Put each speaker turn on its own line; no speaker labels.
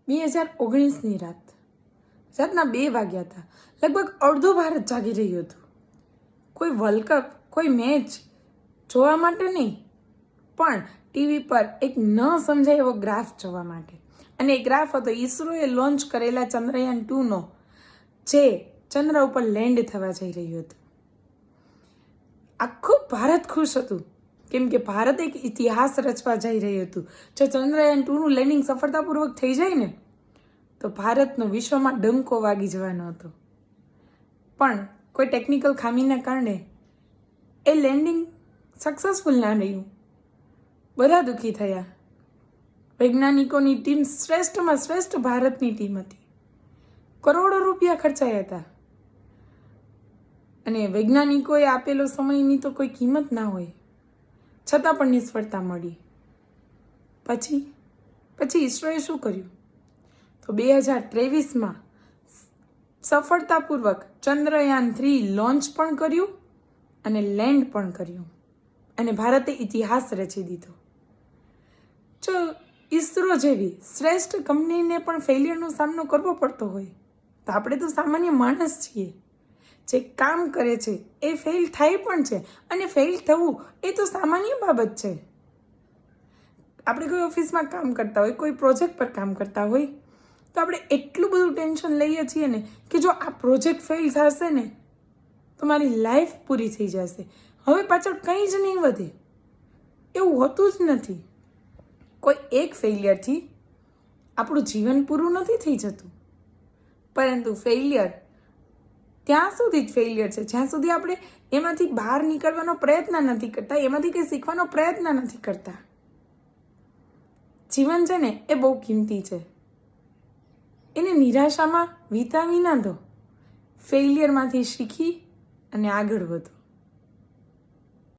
2019ની રાતના 2 વાગ્યા હતા. લગભગ અડધું ભારત જાગી રહ્યું હતું. કોઈ વર્લ્ડ કપ, કોઈ મેચ જોવા માટે નહીં, પણ ટીવી પર એક ન સમજાય એવો ગ્રાફ જોવા માટે. અને એ ગ્રાફ હતો ઈસરોએ લોન્ચ કરેલા ચંદ્રયાન 2નો, જે ચંદ્ર ઉપર લેન્ડ થવા જઈ રહ્યું હતું. આખું ભારત ખુશ હતું, કેમ કે ભારત એક ઇતિહાસ રચવા જઈ રહ્યું હતું. જો ચંદ્રયાન 2નું લેન્ડિંગ સફળતાપૂર્વક થઈ જાય ને, તો ભારતનો વિશ્વમાં ડંકો વાગી જવાનો હતો. પણ કોઈ ટેકનિકલ ખામીના કારણે એ લેન્ડિંગ સક્સેસફુલ ના રહ્યું. બધા દુઃખી થયા. વૈજ્ઞાનિકોની ટીમ શ્રેષ્ઠમાં શ્રેષ્ઠ ભારતની ટીમ હતી. કરોડો રૂપિયા ખર્ચાયા હતા. અને વૈજ્ઞાનિકોએ આપેલો સમયની તો કોઈ કિંમત ના હોય, છતાં પણ નિષ્ફળતા મળી. પછી ઈસરોએ શું કર્યું? તો 2023માં સફળતાપૂર્વક ચંદ્રયાન 3 લોન્ચ પણ કર્યું અને લેન્ડ પણ કર્યું. અને ભારતે ઇતિહાસ રચી દીધો. જો ઈસરો જેવી શ્રેષ્ઠ કંપનીને પણ ફેલિયરનો સામનો કરવો પડતો હોય, તો આપણે તો સામાન્ય માણસ છીએ. જે કામ કરે છે એ ફેલ થાય પણ છે, અને ફેલ થવું એ તો સામાન્ય બાબત છે. આપણે કોઈ ઓફિસમાં કામ કરતા હોય, કોઈ પ્રોજેક્ટ પર કામ કરતા હોય, તો આપણે એટલું બધું ટેન્શન લઈએ છીએ ને કે જો આ પ્રોજેક્ટ ફેલ થશે ને તો મારી લાઈફ પૂરી થઈ જશે, હવે પાછળ કંઈ જ નહીં વધે. એવું હોતું જ નથી. કોઈ એક ફેલિયરથી આપણું જીવન પૂરું નથી થઈ જતું, પરંતુ ફેલિયર ત્યાં સુધી જ ફેલિયર છે જ્યાં સુધી આપણે એમાંથી બહાર નીકળવાનો પ્રયત્ન નથી કરતા, એમાંથી કંઈ શીખવાનો પ્રયત્ન નથી કરતા. જીવન છે ને એ બહુ કિંમતી છે. એને નિરાશામાં વિતાવી ના દો. ફેલિયરમાંથી શીખી અને આગળ વધો.